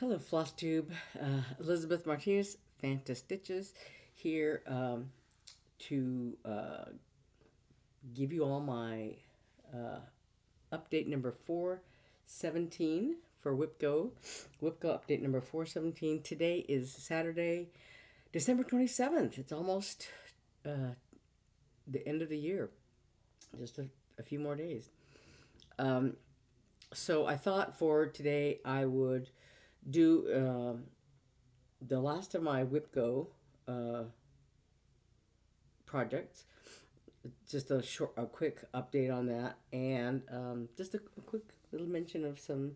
Hello, Flosstube. Elizabeth Martinez, phantastitches, here to give you all my uh, update number 417 for WIPGO. WIPGO update number 417. Today is Saturday, December 27th. It's almost uh, the end of the year, just a few more days. Um, so I thought for today I would do the last of my WIPGO uh, projects. Just a quick update on that, and just a quick little mention of some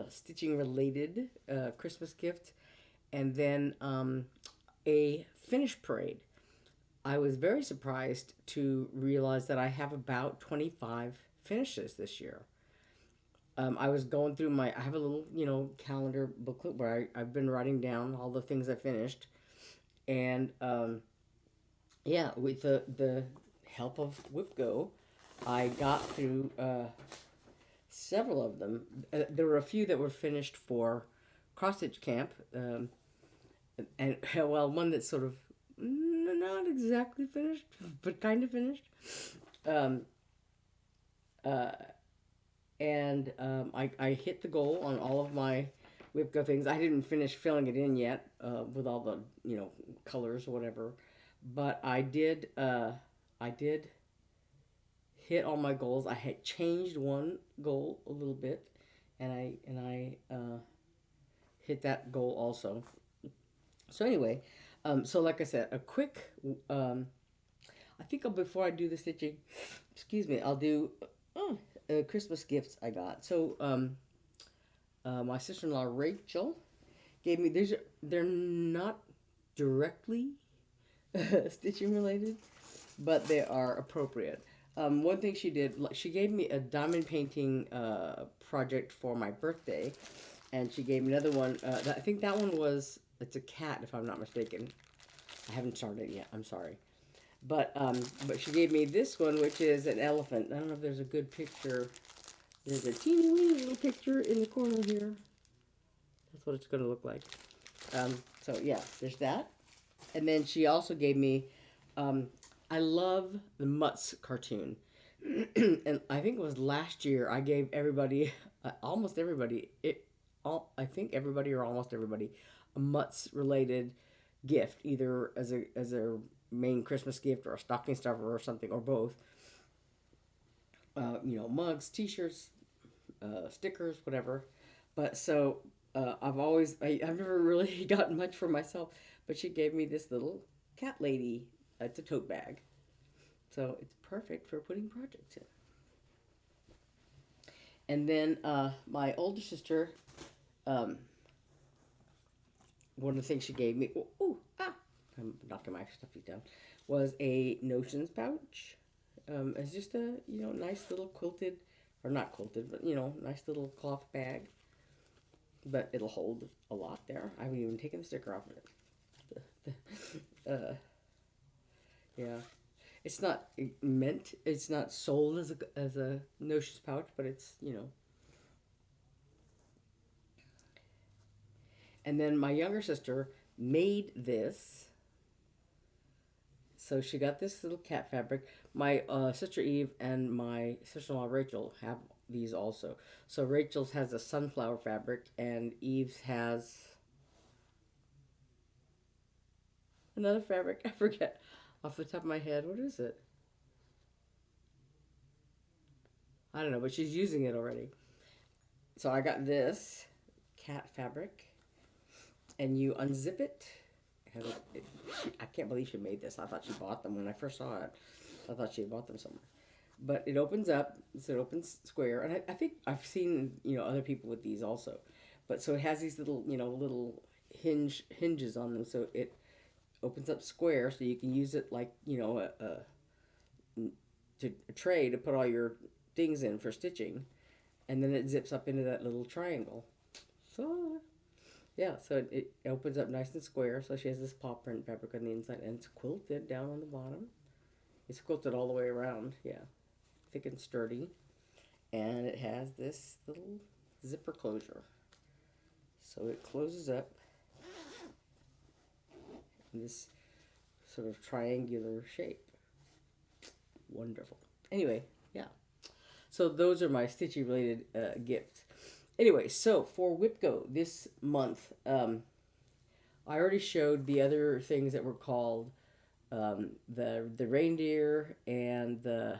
stitching related Christmas gift, and then a finish parade. I was very surprised to realize that I have about 25 finishes this year. I was going through I have a little, calendar booklet where I've been writing down all the things I finished. And yeah, with the help of WIPGO, I got through several of them. There were a few that were finished for cross stitch camp, and well, one that's sort of not exactly finished, but kind of finished. Um, uh, and I hit the goal on all of my WIPGO things. I didn't finish filling it in yet with all the colors or whatever, but I did hit all my goals. I had changed one goal a little bit, and I hit that goal also. So anyway, so like I said, a quick. I think before I do the stitching, excuse me, I'll do Christmas gifts I got. So my sister-in-law Rachel gave me these. They're not directly stitching related, but they are appropriate. One thing she did, she gave me a diamond painting project for my birthday, and she gave me another one. I think that one was, it's a cat, if I'm not mistaken. I haven't started it yet. I'm sorry, but she gave me this one, which is an elephant. I don't know if there's a good picture. There's a teeny weeny little picture in the corner here. That's what it's going to look like. So yeah, there's that. And then she also gave me, um, I love the Mutts cartoon. And I think it was last year I gave everybody, almost everybody, I think everybody or almost everybody, a Mutts related gift, either as a main Christmas gift or a stocking stuffer or something, or both. Mugs, T-shirts, stickers, whatever. But so I've never really gotten much for myself, but she gave me this little cat lady. It's a tote bag, so it's perfect for putting projects in. And then my older sister, um, one of the things she gave me, I'm knocking my stuff down, was a notions pouch. It's just a nice little quilted, or not quilted, but nice little cloth bag. But it'll hold a lot there. I haven't even taken the sticker off of it. Yeah, it's not meant. It's not sold as a notions pouch, but it's. And then my younger sister made this. So she got this little cat fabric. My sister Eve and my sister-in-law Rachel have these also. So Rachel's has a sunflower fabric, and Eve's has another fabric. I forget off the top of my head. What is it? I don't know, but she's using it already. So I got this cat fabric, and you unzip it. I can't believe she made this. I thought she bought them when I first saw it. I thought she had bought them somewhere. But it opens up. It's an open square, and I think I've seen other people with these also. But so it has these little hinges on them, so it opens up square, so you can use it like a tray to put all your things in for stitching, and then it zips up into that little triangle. So yeah, so it opens up nice and square. So she has this paw print fabric on the inside, and it's quilted down on the bottom. It's quilted all the way around. Yeah, thick and sturdy, and it has this little zipper closure. So it closes up in this sort of triangular shape. Wonderful. Anyway, yeah. So those are my stitching related gifts. Anyway, so for WIPGO this month, I already showed the other things that were called the reindeer and the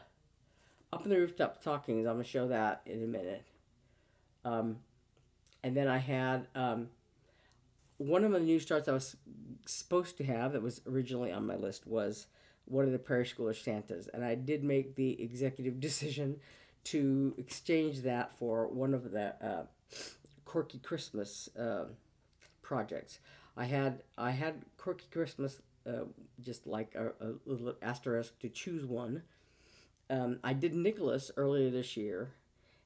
up in the rooftop stockings. I'm gonna show that in a minute. Um, and then I had one of the new starts I was supposed to have that was originally on my list was one of the Prairie Schooler Santas, and I did make the executive decision to exchange that for one of the Quirky Christmas projects. I had Quirky Christmas, just like a little asterisk to choose one. I did Nicholas earlier this year,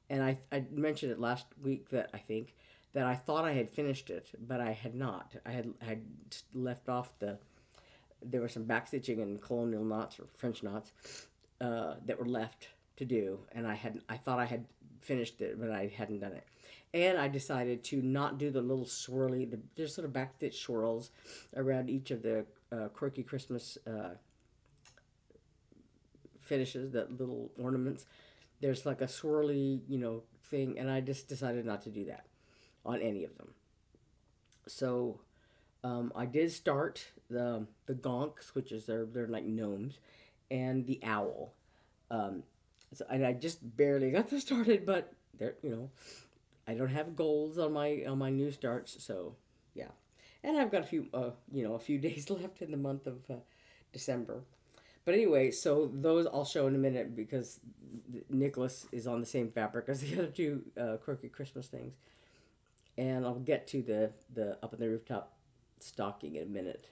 and I mentioned it last week that I think that I thought I had finished it, but I had not. I had left off there was some backstitching and colonial knots or French knots that were left to do, and I thought I had finished it, but I hadn't done it. And I decided to not do the little swirly, there's sort of backstitch swirls around each of the quirky Christmas finishes, the little ornaments. There's like a swirly, thing, and I just decided not to do that on any of them. So I did start the Gonks, which is they're like gnomes, and the owl. Um, and I just barely got this started, but there, I don't have goals on my new starts, so yeah. And I've got a few days left in the month of December. But anyway, so those I'll show in a minute because Nicholas is on the same fabric as the other two quirky Christmas things, and I'll get to the up in the rooftop stocking in a minute.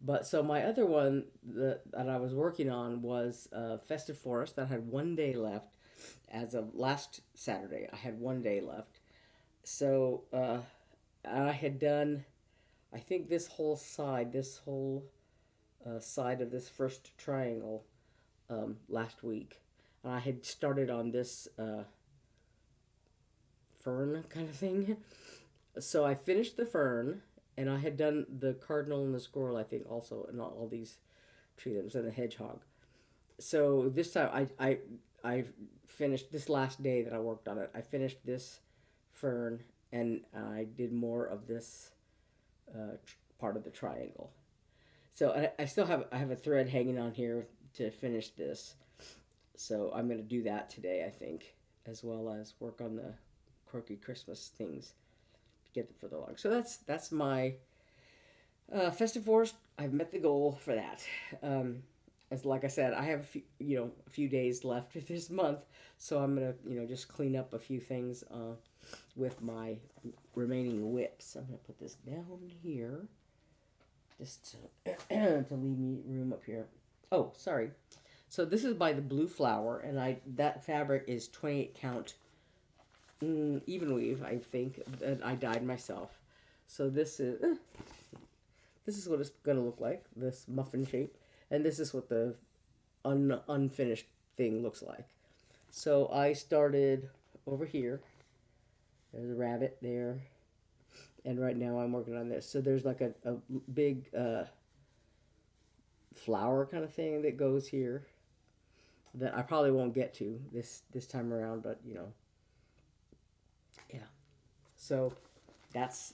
But so my other one that I was working on was Festive Forest that had 1 day left. As of last Saturday, I had 1 day left. So I had done, I think this whole side of this first triangle last week. And I had started on this fern kind of thing. So I finished the fern, and I had done the cardinal and the squirrel, I think, also, and all these tree limbs, and the hedgehog. So this time I finished this last day that I worked on it. I finished this fern, and I did more of this part of the triangle. So I still have a thread hanging on here to finish this. So I'm going to do that today, I think, as well as work on the quirky Christmas things to get them further along. So that's my Festive Forest. I've met the goal for that. As like I said, I have a few days left this month, so I'm gonna just clean up a few things with my remaining whips. I'm gonna put this down here just to leave me room up here. Oh, sorry. So this is by the Blue Flower, and that fabric is 28 count even weave, I think, that I dyed myself. So this is what it's gonna look like, this muffin shape, and this is what the unfinished thing looks like. So I started over here. There's a rabbit there, and right now I'm working on this. So there's like a big flower kind of thing that goes here that I probably won't get to this time around, but yeah. So that's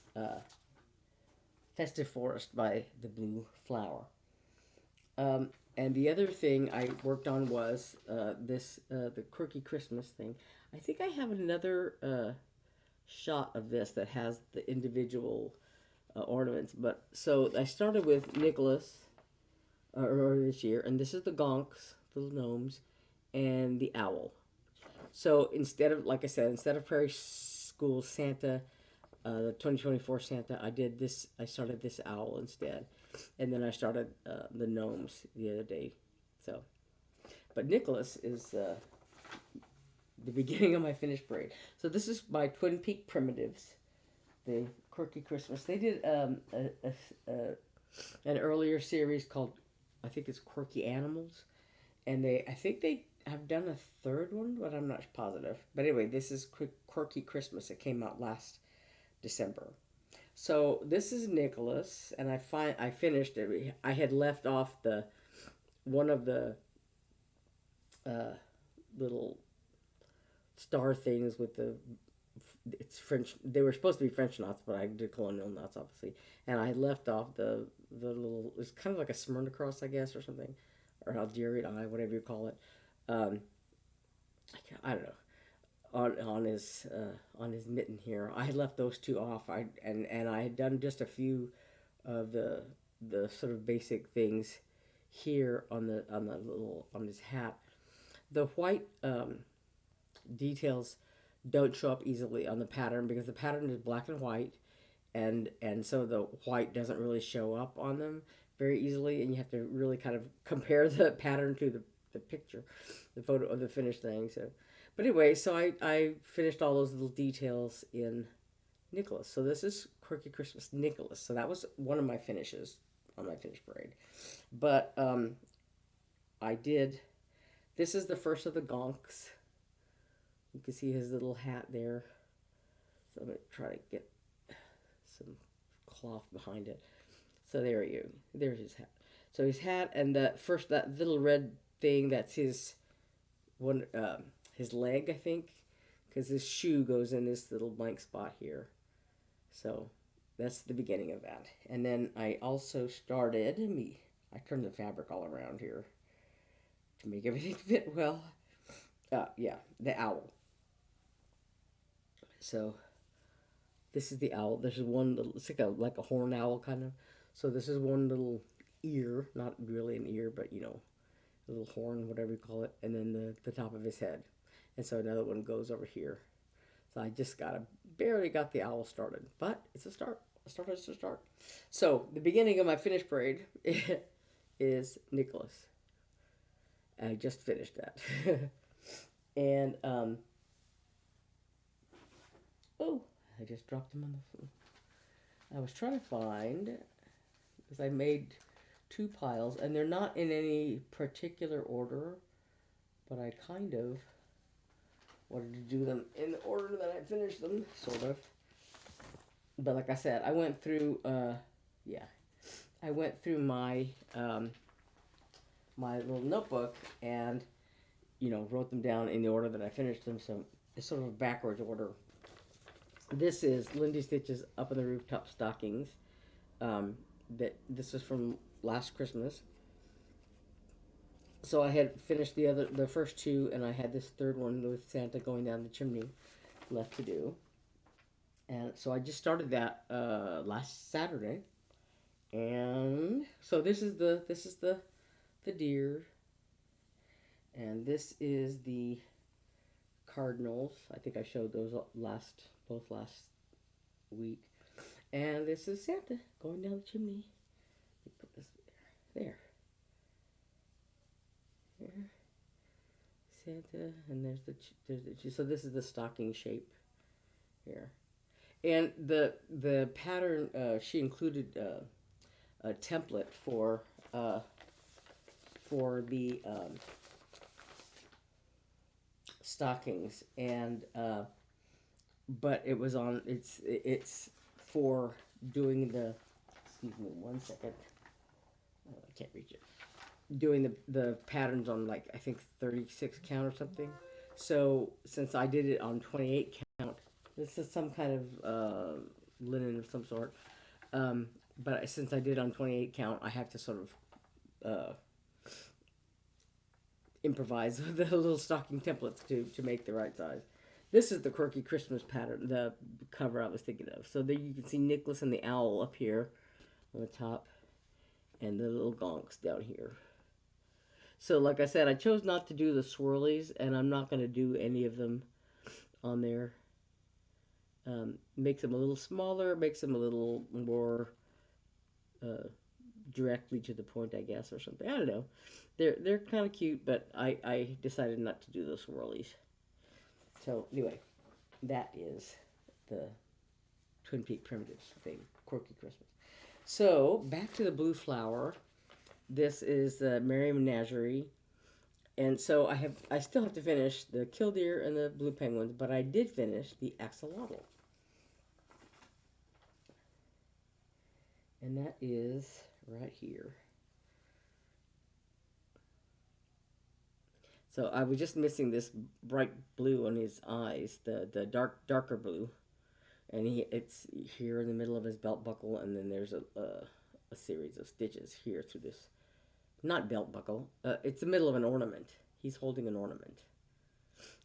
Festive Forest by the Blue Flower. And the other thing I worked on was the Quirky Christmas thing. I think I have another shot of this that has the individual ornaments. But so I started with Nicholas earlier this year, and this is the Gonks, little gnomes, and the owl. So instead of, like I said, instead of Prairie School Santa, the 2024 Santa, I did this. I started this owl instead, and then I started the gnomes the other day. So, but Nicholas is the beginning of my finished braid. So this is my Twin Peak Primitives, the Quirky Christmas. They did an earlier series called, I think it's Quirky Animals, and I think they have done a third one, but I'm not positive. But anyway, this is Quirky Christmas. It came out last December. So this is Nicholas, and I finished it. I had left off the one of the uh, little star things with the it's French. They were supposed to be French knots, but I did colonial knots, obviously. And I left off the little. It's kind of like a Smyrna cross, I guess, or something, or Algerian eye, whatever you call it. Um, I don't know. On his mitten here, I had left those two off. And I had done just a few of the sort of basic things here on the little on his hat. The white details don't show up easily on the pattern because the pattern is black and white, and so the white doesn't really show up on them very easily, and you have to really kind of compare the pattern to the picture, the photo of the finished thing. So, but anyway, so I finished all those little details in Nicholas. So this is Quirky Christmas Nicholas. So that was one of my finishes on my finish parade. But I did. This is the first of the Gonks. You can see his little hat there. So I'm gonna try to get some cloth behind it. So there you, there's his hat. So his hat and that little red thing, that's his one, his leg, I think, because his shoe goes in this little blank spot here. So that's the beginning of that. And then I also started me. I turned the fabric all around here to make everything fit well. Yeah, the owl. So this is the owl. This is one little. It's like a horn owl kind of. So this is one little ear, not really an ear, but a little horn, whatever you call it, and then the top of his head. And so another one goes over here. So I just barely got the owl started, but it's a start. A start is a start. So the beginning of my finish parade is Nicholas. I just finished that, and oh, I just dropped him on the floor. I was trying to find because I made two piles, and they're not in any particular order, but I kind of wanted to do them in the order that I finished them, sort of. But like I said, I went through, yeah, I went through my little notebook and wrote them down in the order that I finished them. So it's sort of a backwards order. This is Lindy Stitches Up in the Rooftop Stockings. This is from last Christmas. So I had finished the first two, and I had this third one with Santa going down the chimney left to do. And so I just started that last Saturday. And so this is the deer, and this is the cardinals. I think I showed those both last week. And this is Santa going down the chimney. Let me put this there. There. Santa, and so this is the stocking shape here. And the pattern, she included a template for the stockings, and but it was on it's for doing the, excuse me one second, I can't reach it, doing the patterns on, like, I think 36 count or something. So since I did it on 28 count, this is some kind of linen of some sort. But since I did on 28 count, I have to sort of improvise with the little stocking templates to make the right size. This is the Quirky Christmas pattern, the cover I was thinking of. So there you can see Nicholas and the owl up here on the top, and the little gonks down here. So like I said, I chose not to do the swirlies, and I'm not going to do any of them on there. Makes them a little smaller, makes them a little more directly to the point, I guess, or something. I don't know. They're kind of cute, but I decided not to do those swirlies. So anyway, that is the Twin Peak Primitives thing, Quirky Christmas. So back to the blue flower. This is the Merry Menagerie, and so I still have to finish the killdeer and the blue penguins, but I did finish the axolotl. And that is right here. So I was just missing this bright blue on his eyes, the darker blue, and it's here in the middle of his belt buckle, and then there's a series of stitches here through this, not belt buckle. It's the middle of an ornament. He's holding an ornament.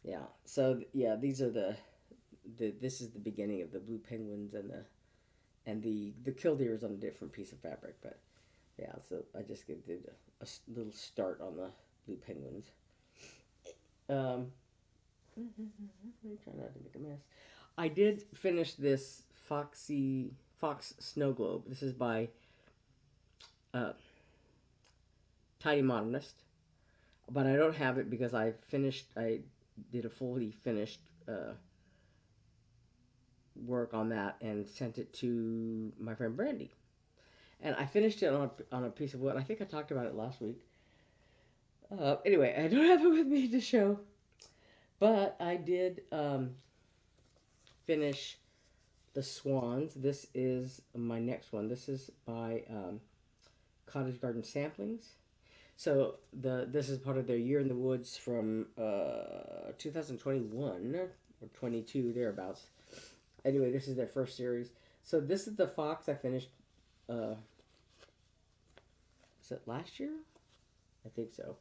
Yeah. So yeah, these are the this is the beginning of the blue penguins and the killdeer is on a different piece of fabric, but yeah. So I just did a little start on the blue penguins. Um, try not to make a mess. I did finish this Fox Snow Globe. This is by uh, Tidy Modernist, but I don't have it because I finished. I did a fully finished work on that and sent it to my friend Brandy. And I finished it on a piece of wood. I think I talked about it last week. Anyway, I don't have it with me to show, but I did finish the swans. This is my next one. This is by Cottage Garden Samplings. So this is part of their Year in the Woods from 2021 or 22 thereabouts. Anyway, this is their first series. So this is the fox I finished. Was it last year? I think so.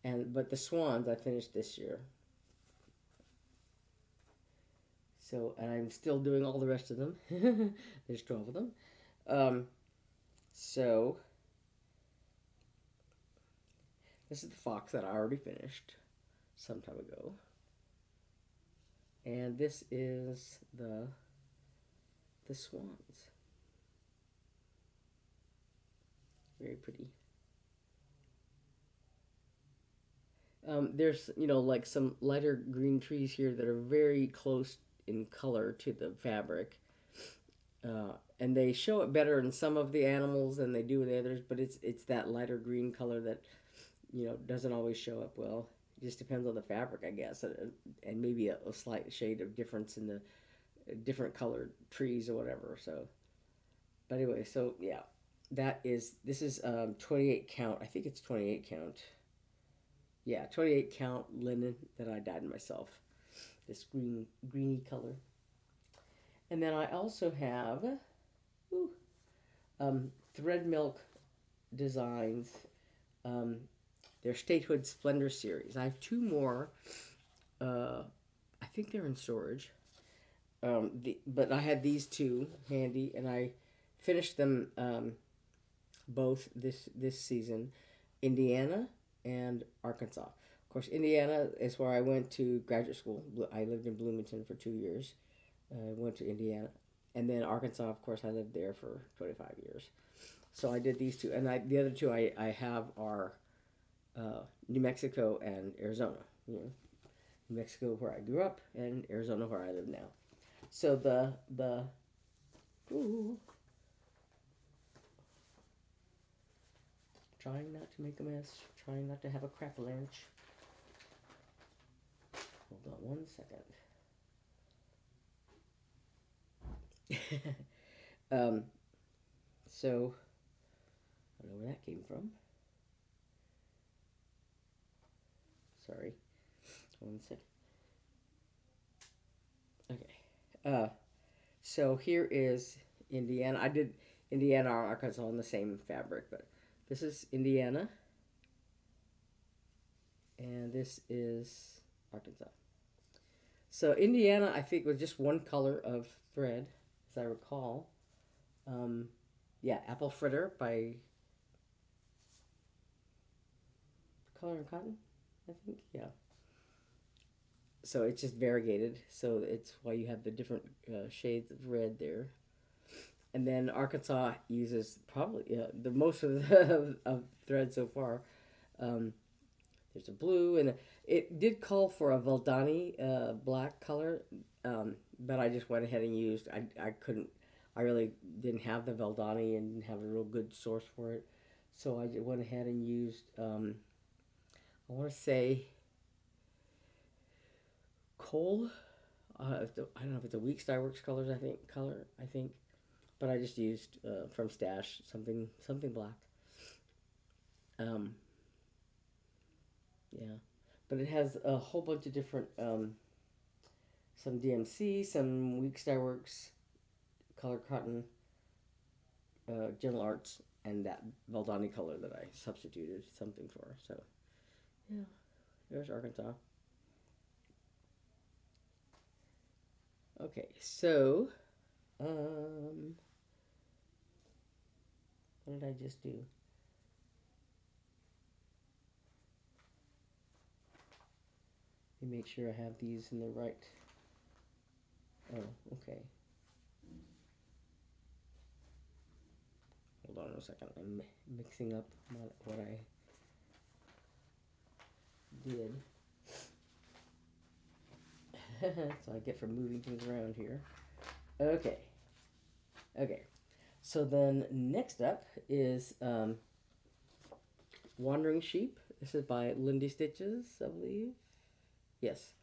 But the swans I finished this year. So and I'm still doing all the rest of them. There's 12 of them. Um, so this is the fox that I already finished some time ago. And this is the swans. Very pretty. There's like some lighter green trees here that are very close in color to the fabric, and they show it better in some of the animals than they do in the others. But it's that lighter green color that doesn't always show up well. It just depends on the fabric, I guess, and maybe a slight shade of difference in the different colored trees or whatever. So, but anyway, so yeah, this is 28 count. I think it's 28 count. Yeah, 28 count linen that I dyed myself. This greeny color. And then I also have ooh, Thread Milk Designs. Um, their Statehood Splendor series. I have two more. Uh, I think they're in storage. But I had these two handy, and I finished them both this season. Indiana and Arkansas. Of course, Indiana is where I went to graduate school. I lived in Bloomington for 2 years. I went to Indiana. And then Arkansas, of course, I lived there for 25 years. So I did these two. And the other two I have are New Mexico and Arizona. New Mexico where I grew up and Arizona where I live now. So the ooh, trying not to make a mess, trying not to have a crap lunch. Hold on one second. um, so I don't know where that came from. Sorry. One second. Okay. So here is Indiana. I did Indiana or Arkansas on the same fabric, but this is Indiana, and this is Arkansas. So Indiana, I think, was just one color of thread, as I recall. Um, yeah, Apple Fritter by Color and Cotton, I think. Yeah. So it's just variegated. So it's why you have the different shades of red there. And then Arkansas uses probably the most of of thread so far. Um, there's a blue, and it did call for a Valdani black color, but I just went ahead and used. I couldn't. I really didn't have the Valdani and didn't have a real good source for it, so I just went ahead and used. I want to say Coal. I don't know if it's a Week Star Works colors. I think color. I think, but I just used from Stash something black. Um, yeah, but it has a whole bunch of different some DMC, some Week Star Works, Color Cotton, Gentle Arts, and that Valdani color that I substituted something for. So yeah, there's Arkansas. Okay, so um, what did I just do? Let me make sure I have these in the right. Oh, okay. Hold on a second. I'm mixing up what I did. So I get from moving things around here. Okay. Okay. So then next up is Wandering Sheep. This is by Lindy Stitches, I believe. Yes.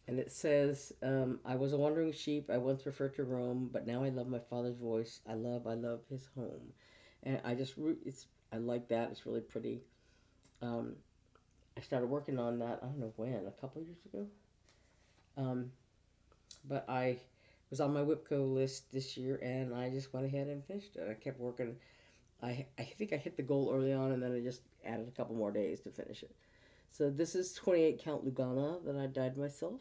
And it says, I was a wandering sheep. I once preferred to roam, but now I love my father's voice. I love his home. And I like that. It's really pretty. Um, I started working on that, I don't know when, a couple of years ago. Um, but I was on my WIPGO list this year, and I just went ahead and finished it. I kept working. I think I hit the goal early on, and then I just added a couple more days to finish it. So this is 28 count Lugana that I dyed myself.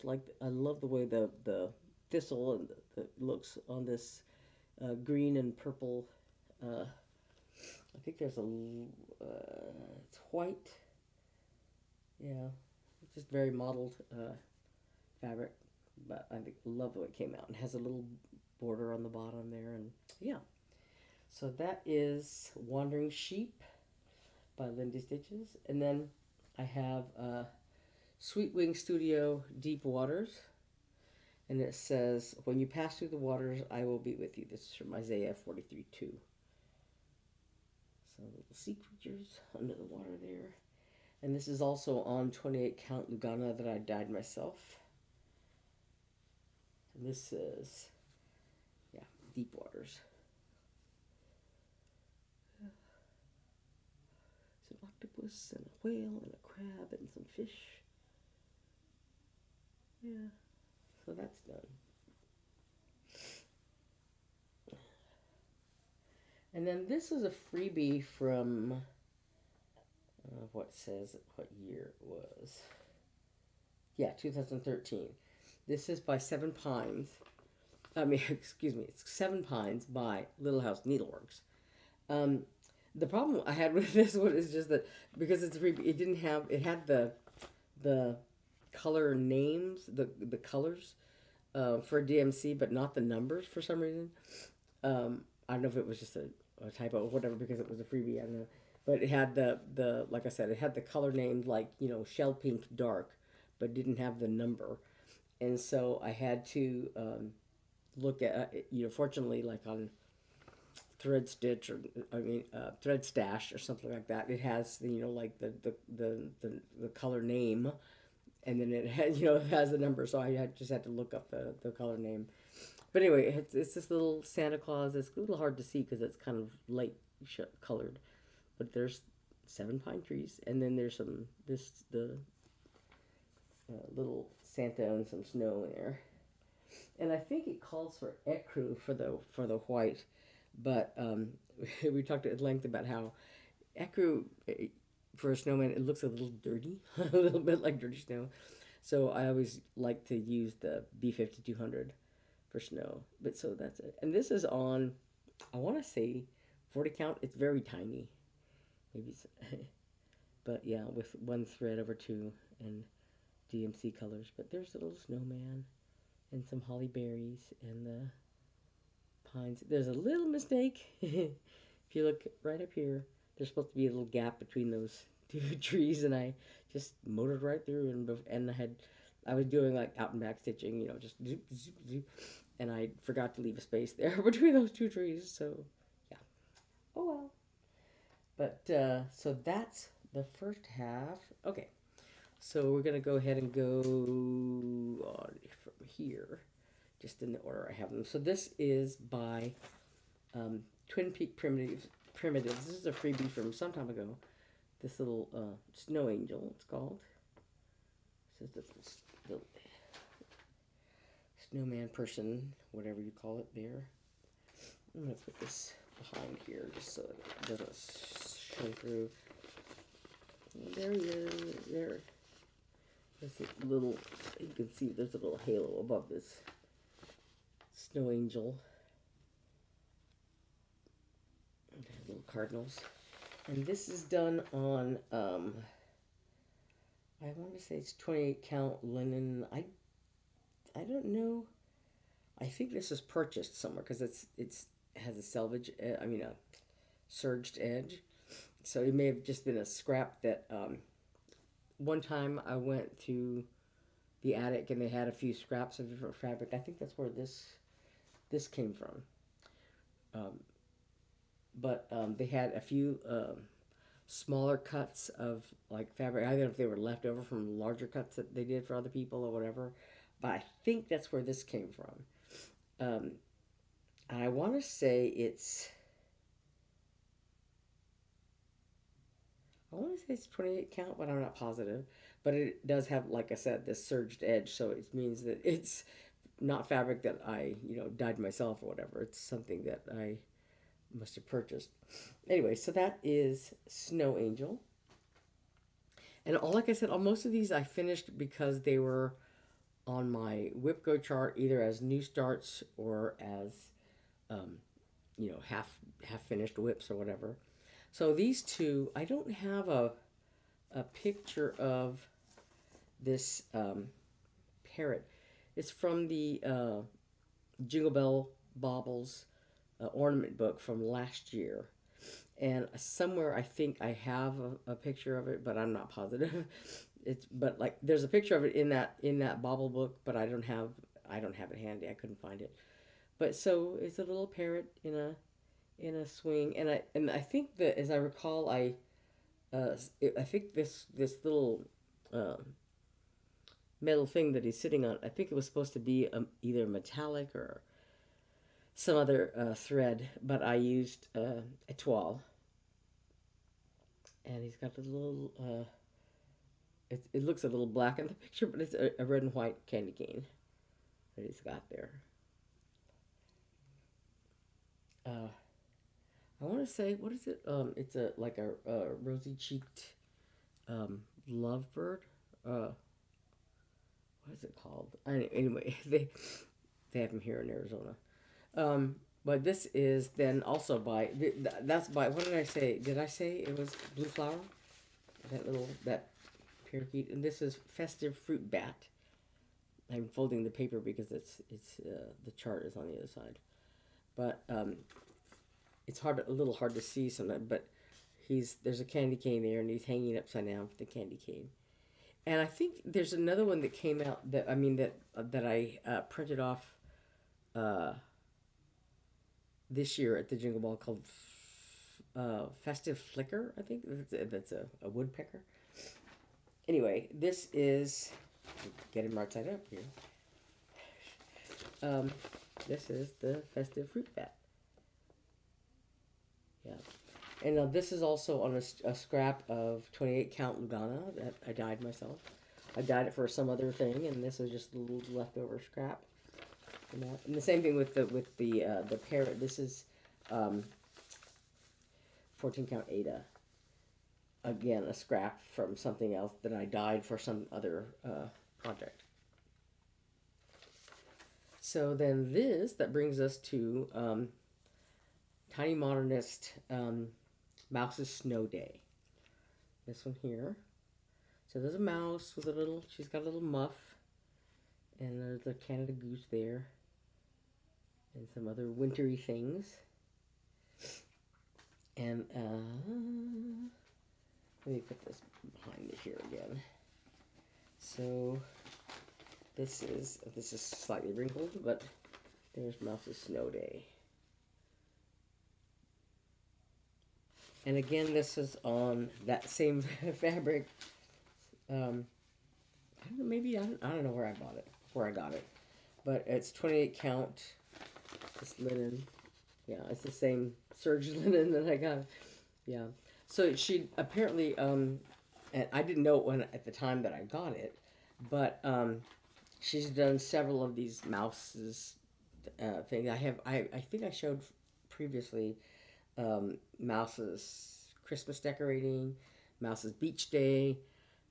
I love the way the thistle and the looks on this green and purple. I think there's it's white. Yeah, it's just very modeled fabric, but I think love the way it came out. It has a little border on the bottom there, and yeah. So that is Wandering Sheep by Lindy Stitches, and then I have Sweet Wing Studio Deep Waters, and it says, "When you pass through the waters, I will be with you." This is from Isaiah 43:2. So little sea creatures under the water there. And this is also on 28 count Lugana that I dyed myself. And this is, yeah, Deep Waters. It's an octopus and a whale and a crab and some fish. Yeah, so that's done. And then this is a freebie from, what says what year it was. Yeah, 2013. This is by Seven Pines. Excuse me, it's Seven Pines by Little House Needleworks. Um, the problem I had with this one is just that because it's free, it didn't have it had the color names, the colors for DMC, but not the numbers for some reason. I don't know if it was just a typo or whatever because it was a freebie. I don't know, but it had the like I said, it had the color names like shell pink dark, but didn't have the number, and so I had to look at fortunately like on thread stitch or thread stash or something like that, it has like the color name, and then it has it has the number, so just had to look up the color name. But anyway, it's this little Santa Claus. It's a little hard to see because it's kind of light colored, but there's seven pine trees, and then there's the little Santa and some snow in there. And I think it calls for ecru for the white, but we talked at length about how ecru for a snowman it looks a little dirty, a little bit like dirty snow. So I always like to use the B5200 for snow. But so that's it. And this is on, I want to say 40 count. It's very tiny, maybe, but yeah, with one thread over two and DMC colors. But there's a little snowman and some holly berries and the pines. There's a little mistake. If you look right up here, there's supposed to be a little gap between those two trees, and I just motored right through, and I was doing like out and back stitching, just zoop, zoop, zoop, and I forgot to leave a space there between those two trees. So, yeah. Oh well. But so that's the first half. Okay. So we're gonna go ahead and go on from here just in the order I have them. So this is by Twin Peak Primitives. This is a freebie from some time ago. This little snow angel, it's called. This is the snowman person, whatever you call it there. I'm going to put this behind here just so it doesn't show through. There he is. There. There's a little, you can see there's a little halo above this snow angel. Little cardinals. And this is done on, I want to say it's 28 count linen. I don't know. I think this is purchased somewhere because it has a selvage, a serged edge. So it may have just been a scrap that one time I went to the attic and they had a few scraps of different fabric. I think that's where this came from. But they had a few smaller cuts of like fabric. I don't know if they were left over from larger cuts that they did for other people or whatever. But I think that's where this came from. I want to say I want to say it's 28 count, but I'm not positive. But it does have, like I said, this serged edge, so it means that it's not fabric that I, dyed myself or whatever. It's something that I must have purchased. Anyway, so that is Snow Angel. And like I said, on most of these I finished because they were on my WIPGO chart, either as new starts or as, half finished whips or whatever. So these two, I don't have a picture of this parrot. It's from the Jingle Bell Baubles ornament book from last year. And somewhere I think I have a picture of it, but I'm not positive. But like there's a picture of it in that bauble book, but I don't have it handy. I couldn't find it. But so it's a little parrot in a swing, and I think that, as I recall, I think this little metal thing that he's sitting on, I think it was supposed to be either metallic or some other thread, but I used a toile, and he's got a little. It looks a little black in the picture, but it's a red and white candy cane that he's got there. I want to say, what is it? It's like a rosy-cheeked lovebird. What is it called? Anyway, they have them here in Arizona. But this is then also by that's by, what did I say? Did I say it was Blue Flower? That parakeet, and this is Festive Fruit Bat. I'm folding the paper because it's the chart is on the other side, but it's a little hard to see sometimes. But there's a candy cane there, and he's hanging upside down with the candy cane. And I think there's another one that came out that I printed off this year at the Jingle Ball called Festive Flicker. I think that's a woodpecker. Anyway, this is, get him right side up here. This is the Festive Fruit Bat. Yeah. And this is also on a scrap of 28 count Lugana that I dyed myself. I dyed it for some other thing, and this is just a little leftover scrap. And the same thing with the parrot. This is 14 count Ada. Again, a scrap from something else that I dyed for some other project. So then that brings us to Tiny Modernist Mouse's Snow Day. This one here. So there's a mouse with she's got a little muff, and there's a Canada Goose there, and some other wintry things. And let me put this behind me here again. So this is slightly wrinkled, but there's Mouse's Snow Day. And again, this is on that same fabric. I don't know, maybe I don't know where I got it. but it's 28 count. This linen. Yeah, it's the same serge linen that I got. Yeah. So she apparently, and I didn't know it when at the time that I got it, but she's done several of these mouses things. I think I showed previously Mouse's Christmas decorating, Mouse's beach day,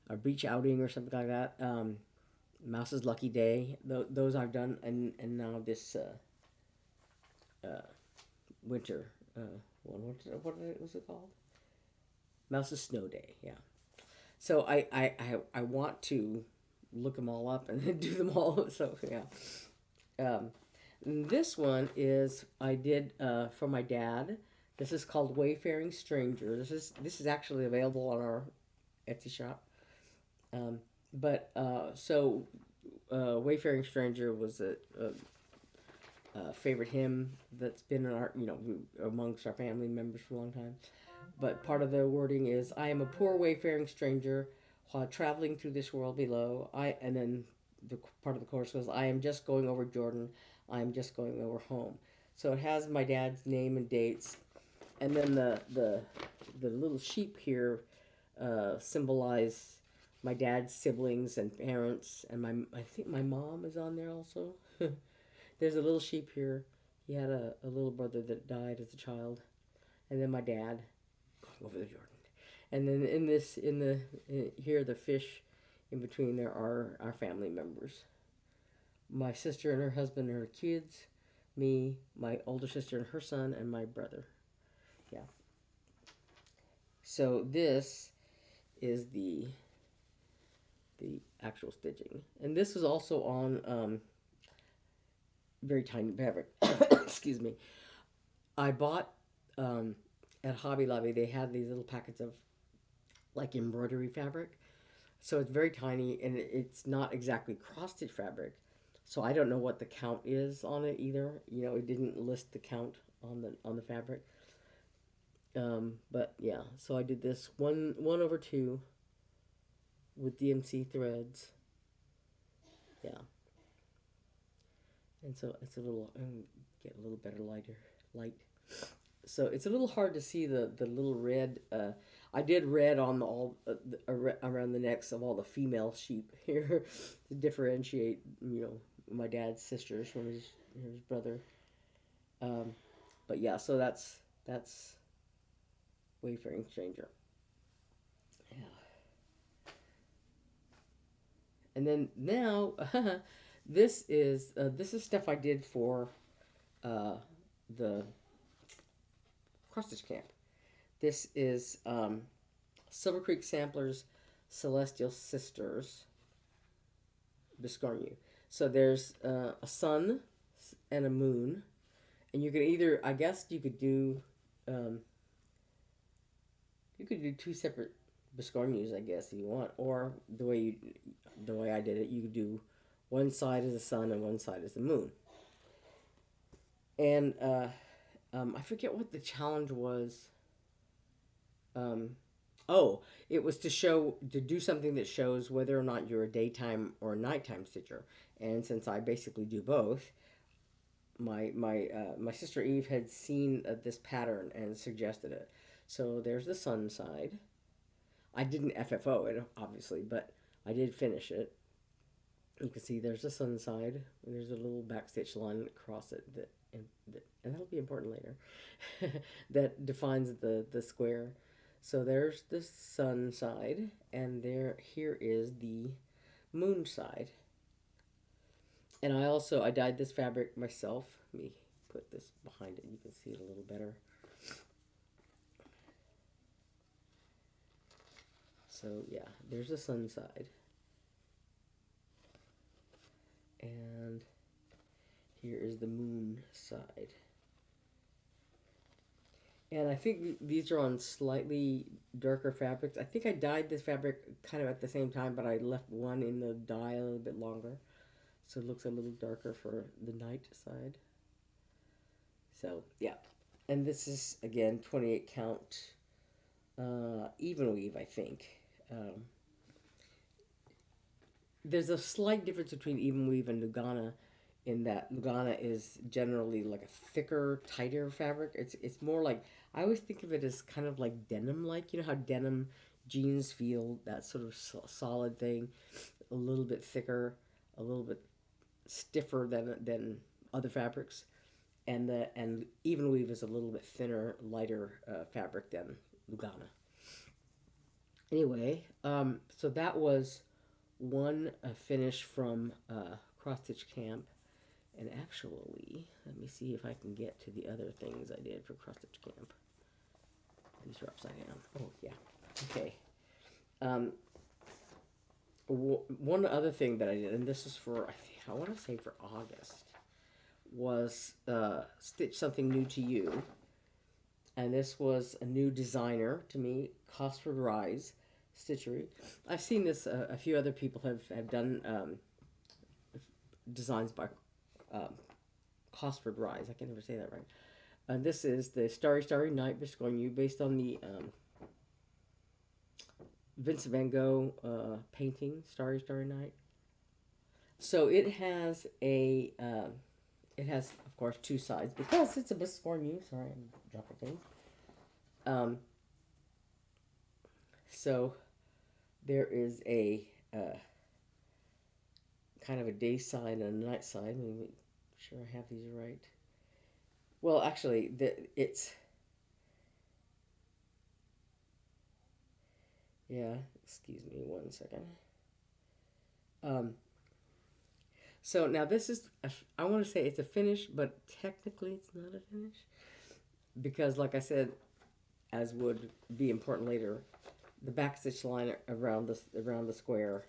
or beach outing, or something like that. Mouse's lucky day. Those I've done, and now this uh, winter one. What was it called? Mouse's snow day. Yeah. So I want to look them all up and then do them all. So yeah. Um, this one is I did for my dad. This is called Wayfaring Stranger. This is actually available on our Etsy shop. Um, but Wayfaring Stranger was a favorite hymn that's been in our amongst our family members for a long time. But part of the wording is, "I am a poor wayfaring stranger, while traveling through this world below." And then the part of the chorus goes, "I am just going over Jordan. I am just going over home." So it has my dad's name and dates, and then the little sheep here symbolize my dad's siblings and parents, and I think my mom is on there also. There's a little sheep here. He had a little brother that died as a child, and then my dad going over the Jordan. And then here the fish in between there are our family members. My sister and her husband and her kids, me, my older sister and her son, and my brother. Yeah. So this is the actual stitching, and this was also on very tiny fabric. Excuse me. I bought at Hobby Lobby. They had these little packets of like embroidery fabric. So it's very tiny and it's not exactly cross stitch fabric. So I don't know what the count is on it either. It didn't list the count on the fabric. But yeah, so I did this 1/2 with DMC threads. Yeah, and so it's a little get a little better light. So it's a little hard to see the little red. I did red on around the necks of all the female sheep here to differentiate. My dad's sisters from his brother. Um, but yeah, so that's Wayfaring Stranger. Yeah, and then now this is stuff I did for uh, the cross stitch camp. This is Silver Creek Samplers Celestial Sisters Biscornu. So there's a sun and a moon, and you can either, I guess, um, you could do two separate Biscornus, I guess, if you want, or the way I did it, you could do one side is the sun and one side is the moon. And I forget what the challenge was. Um, Oh, it was to do something that shows whether or not you're a daytime or a nighttime stitcher. And since I basically do both, my sister Eve had seen this pattern and suggested it. So there's the sun side. I didn't FFO it obviously, but I did finish it. You can see there's the sun side. There's a little backstitch line across it and that'll be important later. That defines the square. So there's the sun side, and here is the moon side. And I dyed this fabric myself. Let me put this behind it. You can see it a little better. So yeah, there's the sun side, and here is the moon side. And I think these are on slightly darker fabrics. I think I dyed this fabric kind of at the same time, but I left one in the dye a little bit longer. So it looks a little darker for the night side. So, yeah. And this is, again, 28 count even weave, I think. There's a slight difference between even weave and Lugana in that Lugana is generally like a thicker, tighter fabric. It's more like, I always think of it as kind of like denim, like you know how denim jeans feel, that sort of solid thing, a little bit thicker, a little bit stiffer than other fabrics, and even weave is a little bit thinner, lighter fabric than Lugana. Anyway, so that was one finish from cross stitch camp. And actually, let me see if I can get to the other things I did for cross stitch camp. These are upside down. Oh yeah. Okay. Um, one other thing that I did, and this is for I want to say for August, was stitch something new to you. And this was a new designer to me, Cosford Rise Stitchery. I've seen this. A few other people have done designs by um, Cosford Rise. I can never say that right. This is the Starry Starry Night Visconti, based on the Vincent van Gogh painting Starry Starry Night. So it has of course two sides because it's a Visconti. Sorry, I'm dropping things. Um, so there is a kind of a day side and a night side. Let me make sure I have these right. Well, actually, it's yeah. Excuse me one second. Um, so now this is I want to say it's a finish, but technically it's not a finish because, like I said, as would be important later, the backstitch line around the square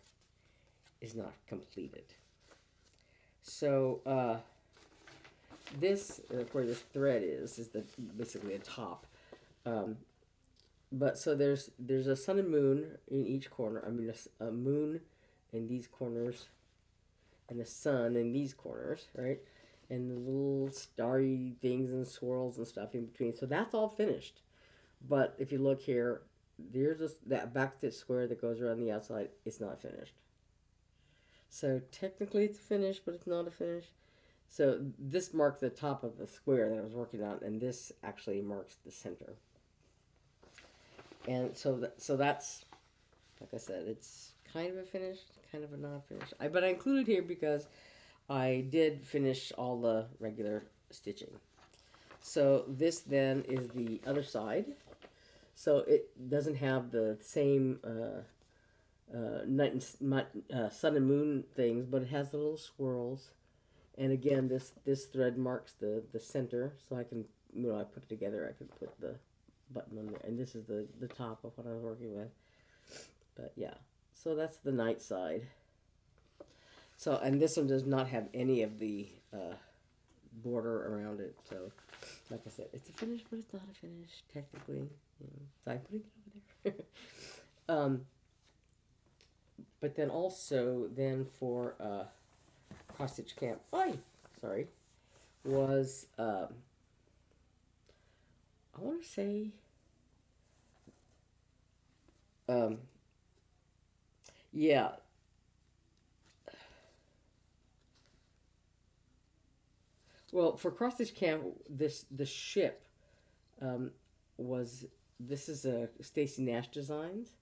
is not completed. So this where this thread is the basically a top. Um, but so there's a sun and moon in each corner. I mean a moon in these corners and the sun in these corners, right? And the little starry things and swirls and stuff in between. So that's all finished. But if you look here, there's that backstitch square that goes around the outside. It's not finished. So technically it's a finish, but it's not a finish. So this marks the top of the square that I was working on, and this actually marks the center. And so that's, like I said, it's kind of a finish, kind of a non-finish. But I included here because I did finish all the regular stitching. So this then is the other side. So it doesn't have the same night and sun and moon things, but it has the little swirls. And again, this thread marks the center, so I can, I put it together, I can put the button on there. And this is the top of what I was working with. But yeah, so that's the night side. So, and this one does not have any of the border around it. So, like I said, it's a finish, but it's not a finish technically. So I'm putting it over there. But then also then for cross stitch camp, sorry, was I want to say um, yeah. Well, for cross stitch camp, the ship um, was this is a Stacy Nash Designs.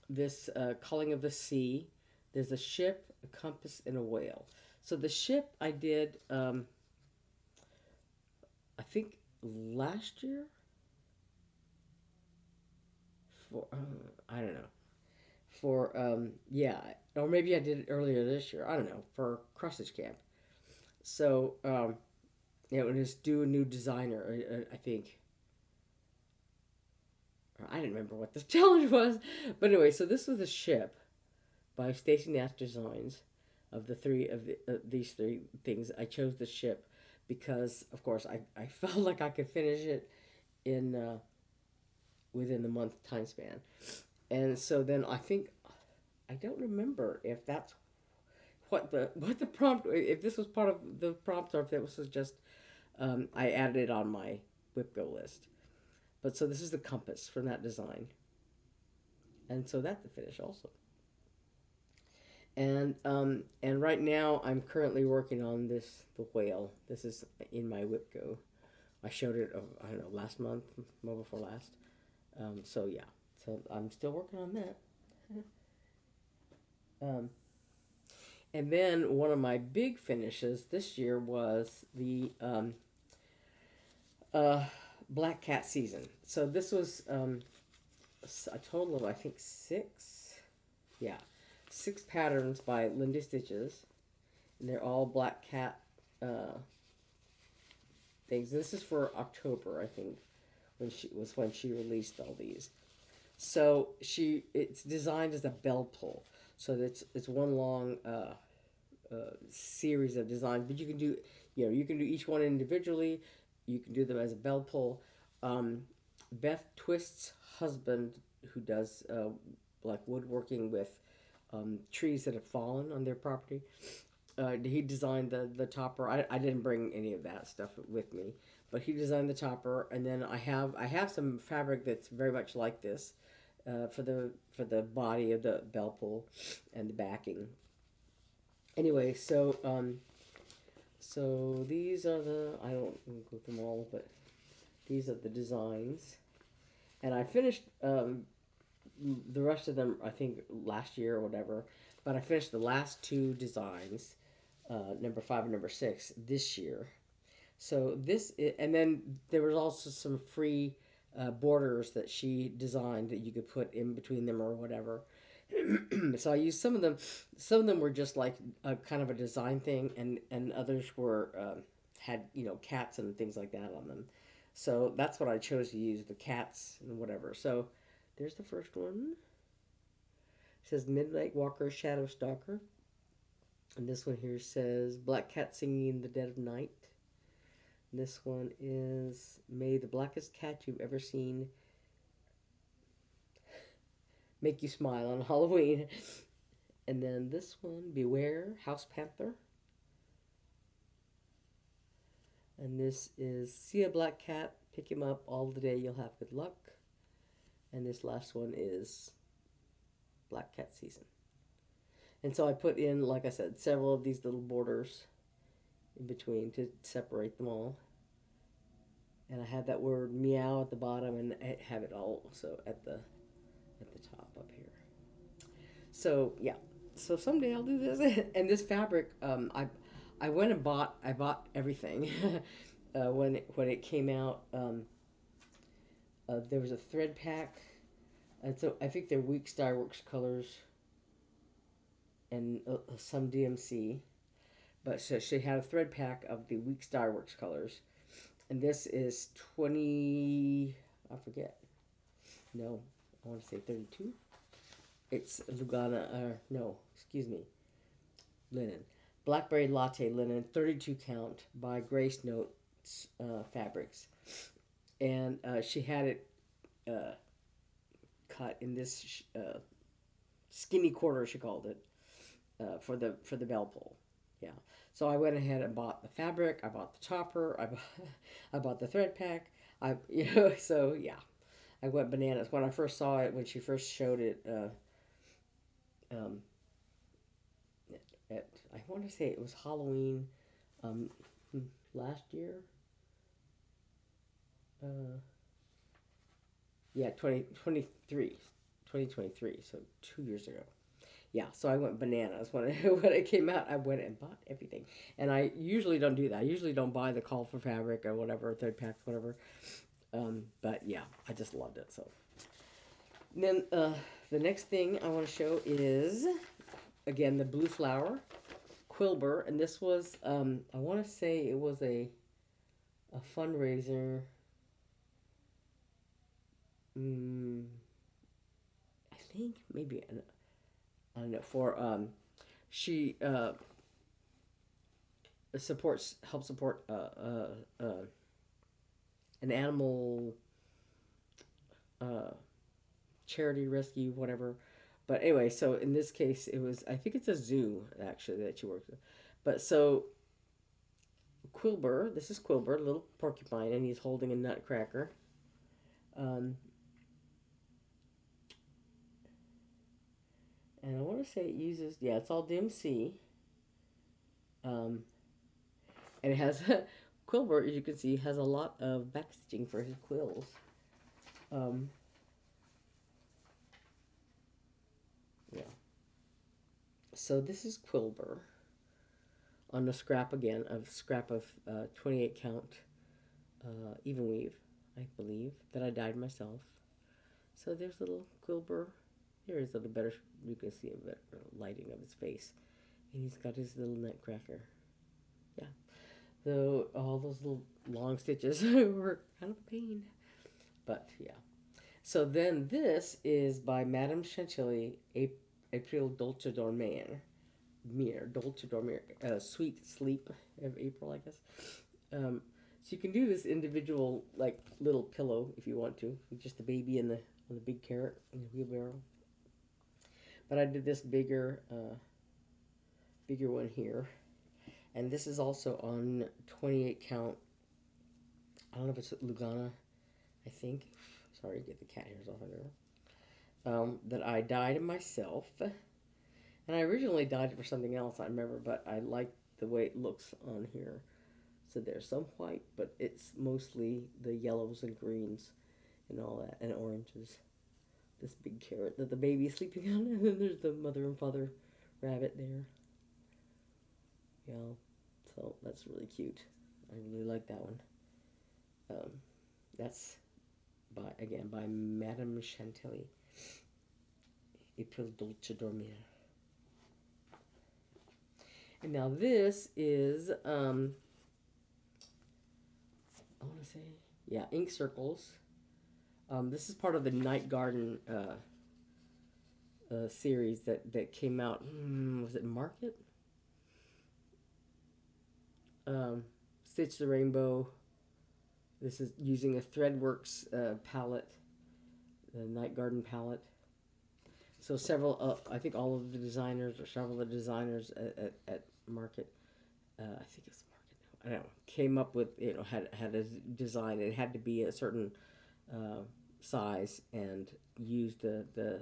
This Calling of the Sea. There's a ship, a compass, and a whale. So the ship I did, I think last year. For I don't know. For yeah, or maybe I did it earlier this year. I don't know, for cross stitch camp. So it was due a new designer. I think. I didn't remember what the challenge was, but anyway. So this was a ship by Stacy Nash Designs. Of the three of these three things, I chose the ship because, of course, I felt like I could finish it in within the month time span, and so then I think I don't remember if that's what the prompt, if this was part of the prompt or if it was just I added it on my WIPGO list. But so this is the compass from that design, and so that's the finish also. And right now I'm currently working on the whale. This is in my WIPGO. I showed it, I don't know, last month, month before last. So yeah, so I'm still working on that. Um, and then one of my big finishes this year was the uh, black cat season. So this was a total of I think six, yeah, six patterns by Lindy Stitches, and they're all black cat uh, things. This is for October, I think, when she released all these. So it's designed as a bell pull, so it's one long series of designs. But you can do, you can do each one individually. You can do them as a bell pull. Um, Beth Twist's husband, who does like woodworking with trees that have fallen on their property, he designed the topper. I didn't bring any of that stuff with me, but he designed the topper. And then I have some fabric that's very much like this for the body of the bell pull and the backing. Anyway, so these are I don't go through them all, but these are the designs, and I finished the rest of them I think last year or whatever. But I finished the last two designs, number 5 and number 6, this year. So and then there was also some free borders that she designed that you could put in between them or whatever. So I used some of them. Some of them were just like a kind of a design thing, and others were had cats and things like that on them. So that's what I chose to use, the cats and whatever. So there's the first one. It says Midnight Walker, Shadow Stalker, and this one here says Black Cat Singing in the Dead of Night. This one is May the Blackest Cat You've Ever Seen Make You Smile on Halloween. And then this one, Beware House Panther. And this is See a Black Cat, Pick Him Up All the Day, You'll Have Good Luck. And this last one is Black Cat Season. And so I put in, like I said, several of these little borders in between to separate them all. And I had that word meow at the bottom, and I have it also at the top up here. So yeah, so someday I'll do this. And this fabric, I went and bought everything when it came out. There was a thread pack, and so I think they're Week Starworks colors and some DMC. But so she had a thread pack of the Week Starworks colors, and this is 20. I forget. No, I want to say 32. It's Lugana. No, excuse me. Linen. Blackberry Latte Linen, 32 count by Grace Notes Fabrics. And she had it cut in this skinny quarter, she called it, for the bell pull. Yeah. So I went ahead and bought the fabric. I bought the topper. I bought the thread pack. So yeah, I went bananas when I first saw it, when she first showed it. Um, I want to say it was Halloween um, last year. Uh, yeah, 2023, so 2 years ago. Yeah, so I went bananas when when it came out. I went and bought everything, and I usually don't do that. I usually don't buy the call for fabric or whatever, third packs, whatever. But yeah, I just loved it. So and then the next thing I want to show is again the blue flower quilber, and this was I want to say it was a fundraiser. Mm, I think maybe I don't know for she helps support an animal uh, charity rescue whatever. But anyway, so in this case it was, I think it's a zoo actually that she works with. But so Quilber, this is Quilber, little porcupine, and he's holding a nutcracker. Um, And I want to say it uses, yeah, it's all DMC. Um, and it has, Quilbert, as you can see, has a lot of backstitching for his quills. Um, yeah. So this is Quilber on a scrap again, a scrap of 28 count even weave, I believe, that I dyed myself. So there's little Quilber. Here is a little better, you can see a better lighting of his face. And he's got his little nutcracker. Yeah. So all those little long stitches were kind of a pain. But yeah. So then this is by Madame Chantilly, April Dolce Dormir. Dolce Dormir, Sweet Sleep of April, I guess. So you can do this individual, like, little pillow if you want to, just the baby and the big carrot and the wheelbarrow. But I did this bigger one here, and this is also on 28 count. I don't know if it's Lugana, I think. Sorry, get the cat hairs off of there. That I dyed myself, and I originally dyed it for something else, I remember, but I like the way it looks on here. So there's some white, but it's mostly the yellows and greens and all that, and oranges. This big carrot that the baby's sleeping on, and then there's the mother and father rabbit there. Yeah, so that's really cute. I really like that one. Um, that's by Madame Chantilly, April Dolce Dormir. And now this is I want to say, yeah, ink circles. This is part of the Night Garden series that came out. Was it Market? Um, Stitch the Rainbow. This is using a Threadworks palette, the Night Garden palette. So several, I think all of the designers, or several of the designers at Market, I think it's Market now, I don't know, came up with, had a design. It had to be a certain size and used the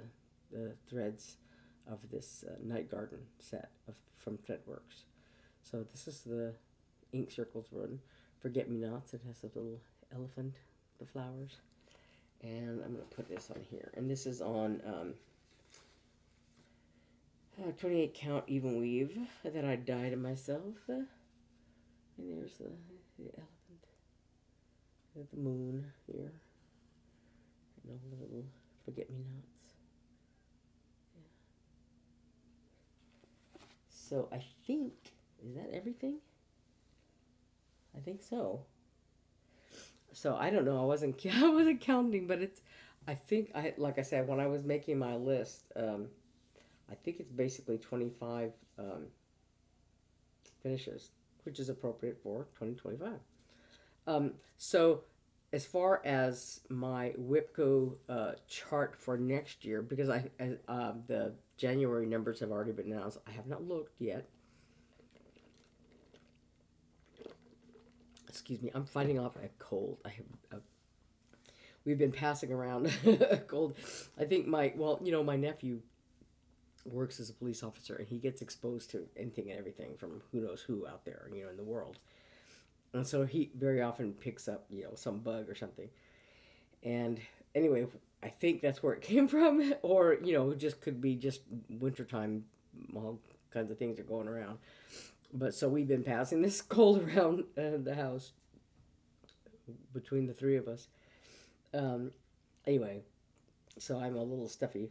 threads of this Night Garden set from Threadworks. So this is the ink circles one. Forget Me Nots. It has a little elephant, the flowers. And I'm going to put this on here. And this is on 28 count even weave that I dyed myself. And there's the elephant, the moon here, and all the little Forget Me Nots. Yeah. So I think, is that everything? I think so. So I don't know. I wasn't I wasn't counting, but it's. I think like I said, when I was making my list, I think it's basically 25 finishes, which is appropriate for 2025. So as far as my WIPGO chart for next year, because the January numbers have already been announced, I have not looked yet. Excuse me, I'm fighting off a cold. We've been passing around a cold. I think my nephew works as a police officer, and he gets exposed to anything and everything from who knows who out there, in the world. And so he very often picks up, some bug or something. And anyway, I think that's where it came from, or just could be just wintertime. All kinds of things are going around. But so we've been passing this cold around the house between the three of us. Anyway, so I'm a little stuffy.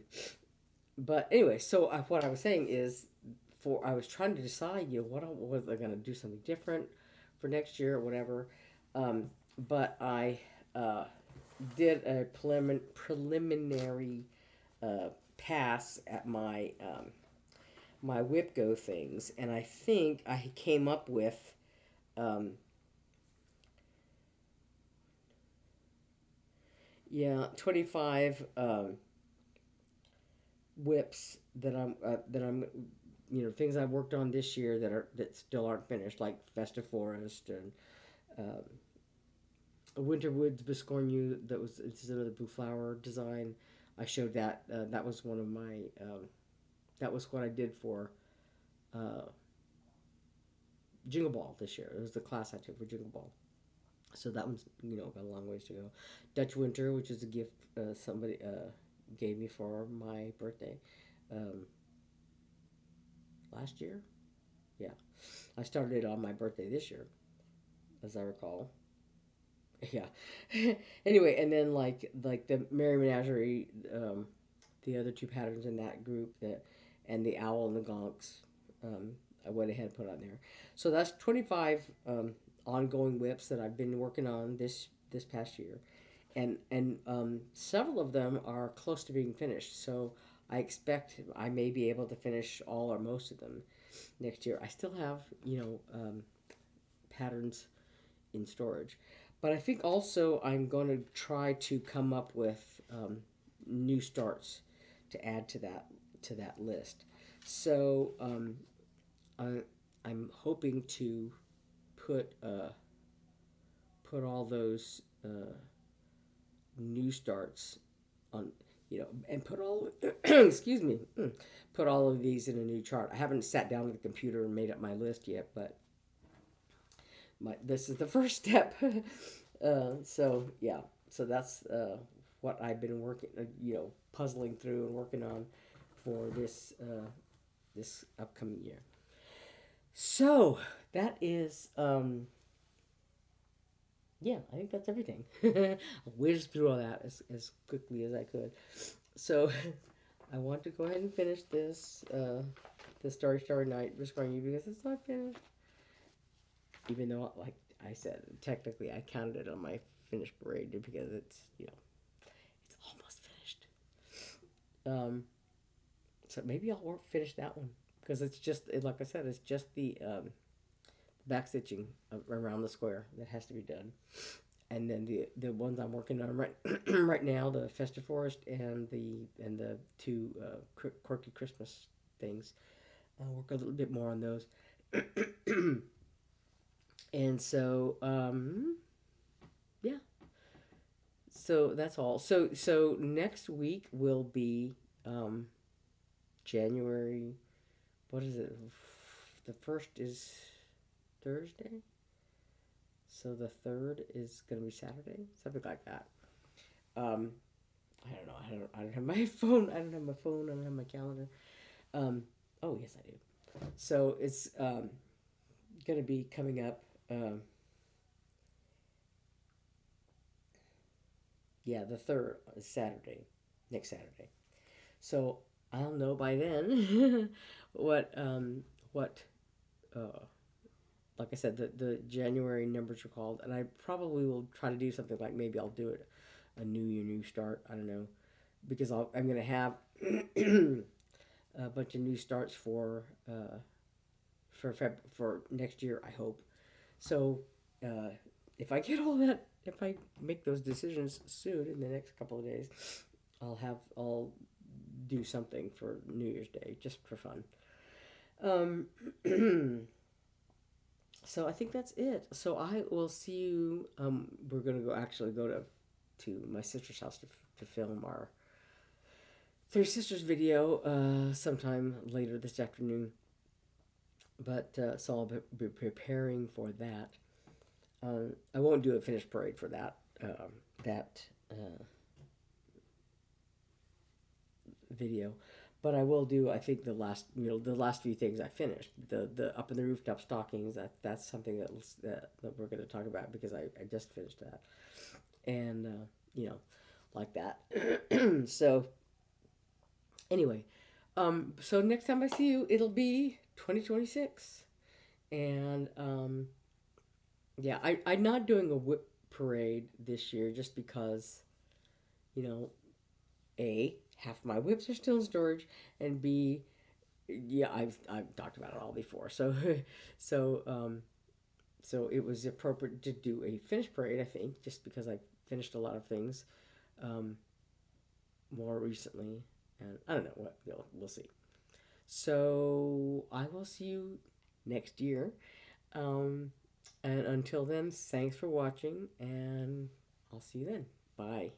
But anyway, so what I was saying is, I was trying to decide, what was I going to do something different for next year or whatever. But I did a preliminary pass at my WIPGO things, and I think I came up with um, 25 whips that I'm things I've worked on this year that still aren't finished, like Festive Forest and Winterwoods Biscornu. It's another blue flower design. I showed that. That was one of my that was what I did for uh, Jingle Ball this year. It was the class I took for Jingle Ball. So that one's, got a long ways to go. Dutch Winter, which is a gift somebody gave me for my birthday um, last year. Yeah, I started it on my birthday this year, as I recall. Yeah. Anyway, and then like the Merry Menagerie, the other two patterns in that group, and the owl and the gonks, I went ahead and put on there. So that's 25 ongoing whips that I've been working on this past year, and several of them are close to being finished. So I expect I may be able to finish all or most of them next year. I still have patterns in storage. But I think also I'm going to try to come up with new starts to add to that list. So I, I'm hoping to put put all those new starts on, and put all excuse me, put all of these in a new chart. I haven't sat down with the computer and made up my list yet, but this is the first step. So yeah, so that's what I've been working, puzzling through and working on for this upcoming year. So that is, yeah, I think that's everything. I whizzed through all that as quickly as I could. So I want to go ahead and finish the Starry Night Viscardi because it's not finished. Even though, like I said, technically I counted it on my finished parade because it's almost finished. Um, so maybe I'll finish that one because it's just like I said, it's just the back stitching around the square that has to be done, and then the ones I'm working on right right now, the Festive Forest and the two Quirky Christmas things. I'll work a little bit more on those. And so, yeah, so that's all. So next week will be um, January. What is it? The first is Thursday, so the third is gonna be Saturday, something like that. Um, I don't know. I don't have my phone. I don't have my phone. I don't have my calendar. Um, oh yes, I do. So it's gonna be coming up. Yeah, the third is Saturday, next Saturday. So I'll know by then what like I said, the January numbers are called, and I probably will try to do something like maybe I'll do it a new year, new start. I don't know because I'm gonna have a bunch of new starts for next year. I hope so. Uh, if I get all that, if I make those decisions soon in the next couple of days, I'll do something for New Year's Day just for fun. Um, so I think that's it. So I will see you. We're gonna go to my sister's house to film our Three Sisters video sometime later this afternoon. But so I'll be preparing for that. I won't do a finished parade for that video, but I will do. I think the last few things I finished. The up in the rooftop stockings. That's something that we're going to talk about because I just finished that, and you know, like that. So anyway, so next time I see you, it'll be 2026, and yeah, I'm not doing a whip parade this year just because you know A, half my whips are still in storage, and B, yeah, I've talked about it all before. So so so it was appropriate to do a finish parade, I think, just because I finished a lot of things um, more recently, and I don't know what we'll see. So I will see you next year, um, and until then, thanks for watching, and I'll see you then. Bye.